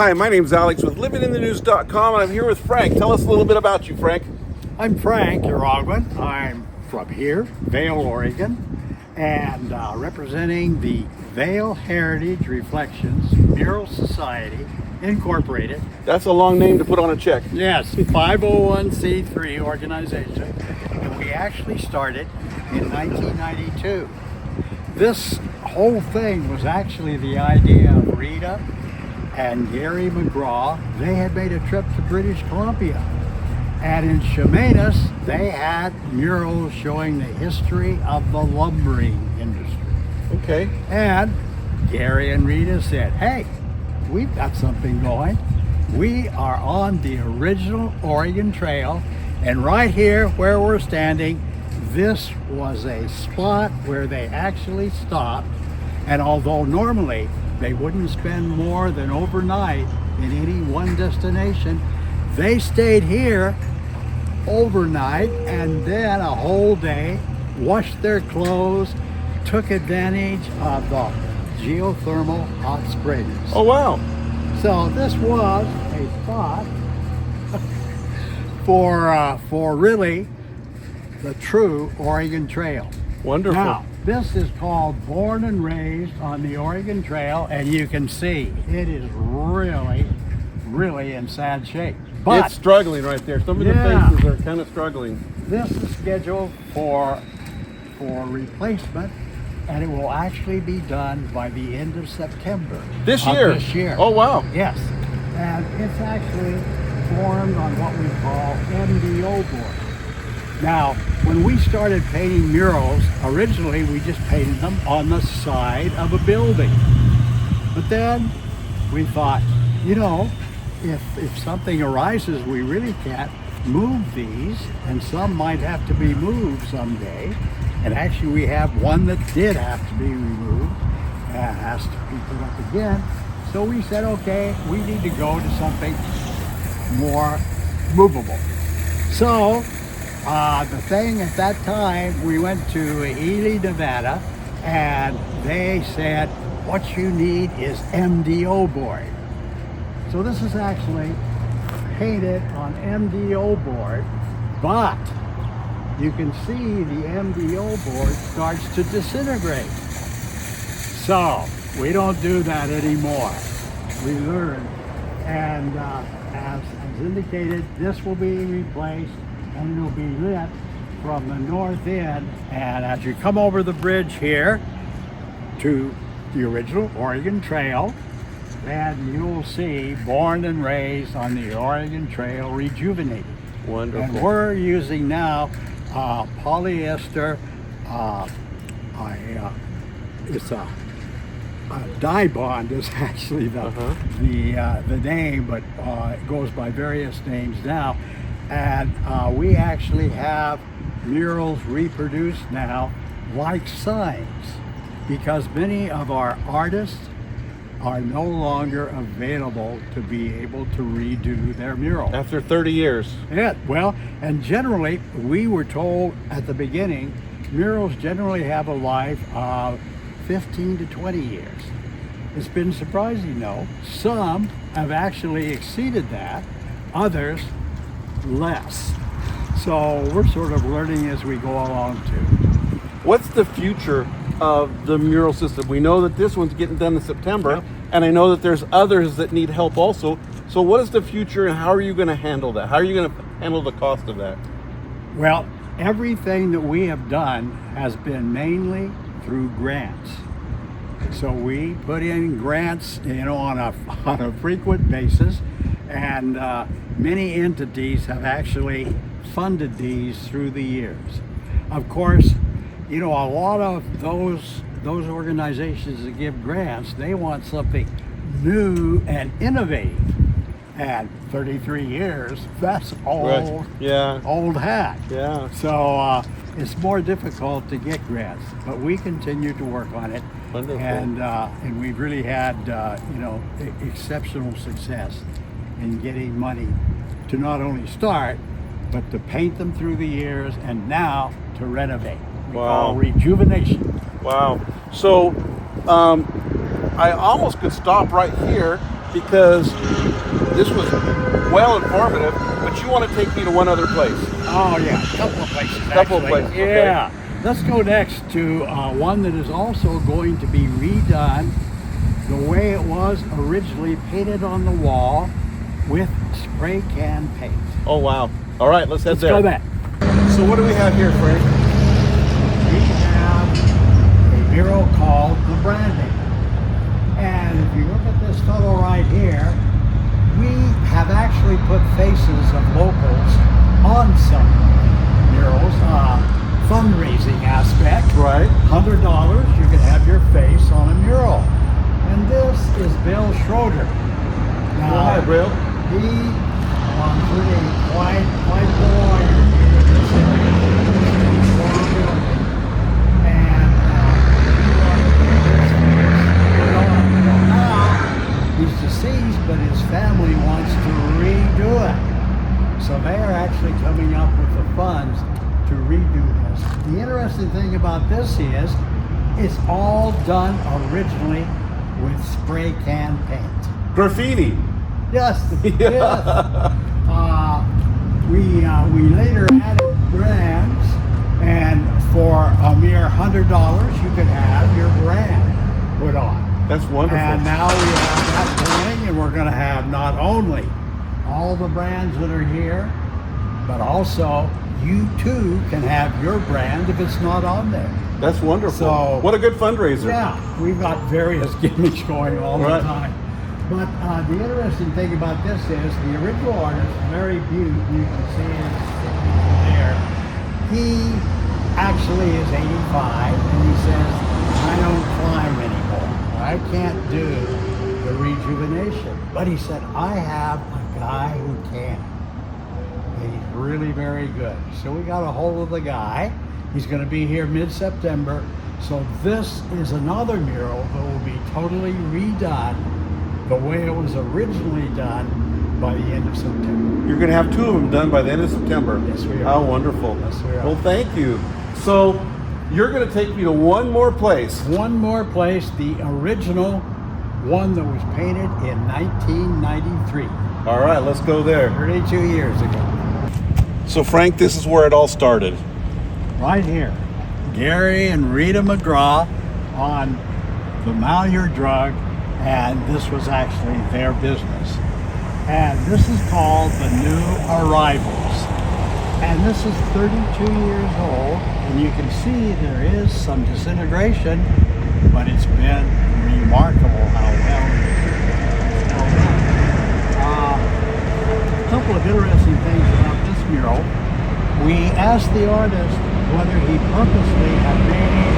Hi, my name's Alex with livinginthenews.com, and I'm here with Frank. Tell us a little bit about you, Frank. I'm Frank Yraguen. I'm from here, Vale, Oregon, and representing the Vale Heritage Reflections Mural Society Incorporated. That's a long name to put on a check. Yes, 501c3 organization, and we actually started in 1992. This whole thing was actually the idea of Rita and Gary McGraw. They had made a trip to British Columbia, and in Chemainus they had murals showing the history of the lumbering industry. Okay. And Gary and Rita said, hey, we've got something going. We are on the original Oregon Trail, and right here where we're standing, this was a spot where they actually stopped. And although normally they wouldn't spend more than overnight in any one destination, they stayed here overnight and then a whole day, washed their clothes, took advantage of the geothermal hot springs. Oh, wow. So this was a spot for really the true Oregon Trail. Wonderful. Now, this is called Born and Raised on the Oregon Trail, and you can see it is really, really in sad shape. But it's struggling right there. Some of the Yeah. faces are kind of struggling. this is scheduled for replacement, and it will actually be done by the end of September. This of year? This year. Oh, wow. Yes. And it's actually formed on what we call MDO board. Now, when we started painting murals, originally we just painted them on the side of a building. But then we thought, you know, if something arises, we really can't move these, and some might have to be moved someday. And actually we have one that did have to be removed and has to be put up again. So we said, okay, we need to go to something more movable. So the thing at that time, we went to Ely, Nevada, and they said, what you need is MDO board. So this is actually painted on MDO board, but you can see the MDO board starts to disintegrate. So we don't do that anymore. We learned, and as indicated, this will be replaced, and it'll be lit from the north end. And as you come over the bridge here to the original Oregon Trail, then you'll see Born and Raised on the Oregon Trail rejuvenated. Wonderful. And we're using now polyester. It's a dye bond is actually the name, but it goes by various names now. And we actually have murals reproduced now like signs, because many of our artists are no longer available to be able to redo their mural. After 30 years. Yeah, well, and generally, we were told at the beginning, murals generally have a life of 15 to 20 years. It's been surprising though. Some have actually exceeded that, others less. So we're sort of learning as we go along too. What's the future of the mural system? We know that this one's getting done in September, Yep. and I know that there's others that need help also. So what is the future, and how are you going to handle that? How are you going to handle the cost of that? Well, everything that we have done has been mainly through grants. So we put in grants, you know, on a frequent basis, and many entities have actually funded these through the years. Of course, you know, a lot of those organizations that give grants, they want something new and innovative. And 33 years, that's old, Right. Yeah. old hat. Yeah. So it's more difficult to get grants, but we continue to work on it. Wonderful. And we've really had, you know, exceptional success in getting money to not only start, but to paint them through the years, and now to renovate. We call rejuvenation. Wow. So I almost could stop right here because this was well informative, but you want to take me to one other place. Oh yeah, a couple of places. Couple of places, okay. Yeah. Let's go next to one that is also going to be redone the way it was originally, painted on the wall with spray can paint. Oh wow. All right, let's head there. Let's go back. So what do we have here, Frank? We have a mural called The Branding. And if you look at this fellow right here, we have actually put faces of locals on some murals. Fundraising aspect. Right. $100, you can have your face on a mural. And this is Bill Schroeder. Now, Hi, Bill. he was really quite the lawyer. And now he's deceased, but his family wants to redo it. So they are actually coming up with the funds to redo this. The interesting thing about this is it's all done originally with spray can paint. Graffiti. Yes. Yeah. Yes. We later added brands, and for a mere $100 you could have your brand put on. That's wonderful. And now we have that going, and we're going to have not only all the brands that are here, but also you too can have your brand if it's not on there. That's wonderful. So, what a good fundraiser. Yeah, we've got various gimmicks going all the Right. time. But the interesting thing about this is the original artist, Larry Butte, you can see his signature there. He actually is 85, and he says, I don't climb anymore. I can't do the rejuvenation. But he said, I have a guy who can. He's really very good. So we got a hold of the guy. He's going to be here mid-September. So this is another mural that will be totally redone the way it was originally done by the end of September. You're going to have two of them done by the end of September. Yes, we are. How wonderful. Yes, we are. Well, thank you. So you're going to take me to one more place. One more place, the original one that was painted in 1993. All right, let's go there. 32 years ago. So Frank, this is where it all started. Right here. Gary and Rita McGraw on the Malheur drug, and this was actually their business. And this is called the New Arrivals. And this is 32 years old, and you can see there is some disintegration, but it's been remarkable how well it's held up. A couple of interesting things about this mural. We asked the artist whether he purposely had made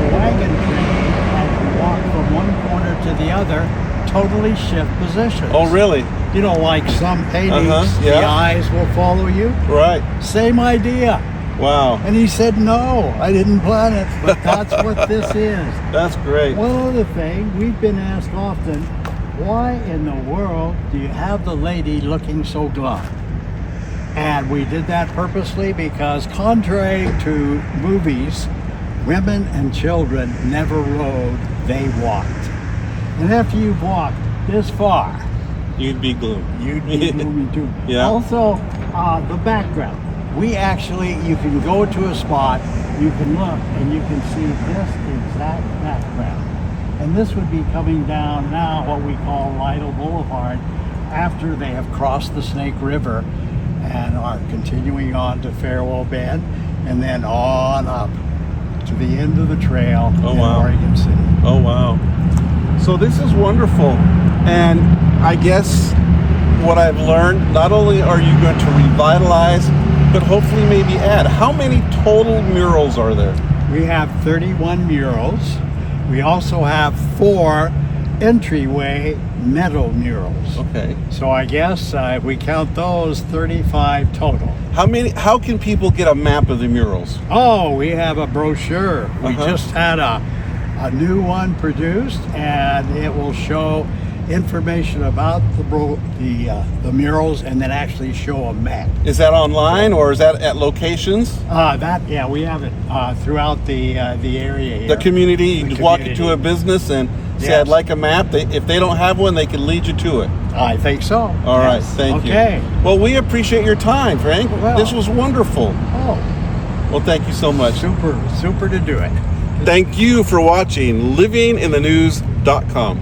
the wagon train as you walk from one corner to the other totally shift positions. Oh, really? You know, like some paintings, yeah. the eyes will follow you. Right. Same idea. Wow. And he said, no, I didn't plan it, but that's what this is. That's great. One other thing, we've been asked often, why in the world do you have the lady looking so glum? And we did that purposely because, contrary to movies, women and children never rode, they walked. And after you've walked this far, You'd be gloom. you'd be moving too. Yeah. Also, the background. We actually, you can go to a spot, you can look, and you can see this exact background. And this would be coming down now what we call Lytle Boulevard after they have crossed the Snake River and are continuing on to Farewell Bend and then on up to the end of the trail in Oregon City. Oh, wow. So this is wonderful. And I guess what I've learned, not only are you going to revitalize, but hopefully maybe add. How many total murals are there? We have 31 murals. We also have 4 entryway metal murals. Okay. So I guess if we count those, 35 total. How can people get a map of the murals? Oh, we have a brochure. We just had a new one produced, and it will show information about the murals and then actually show a map. Is that online or is that at locations? We have it throughout the area here. The community, you The can walk community. into a business and Say, Yes. I'd like a map. If they don't have one, they can lead you to it. I think so. All right, Yes. thank you. Okay. Well, we appreciate your time, Frank. Well. This was wonderful. Oh, Well, thank you so much. super to do it. Thank you for watching livinginthenews.com.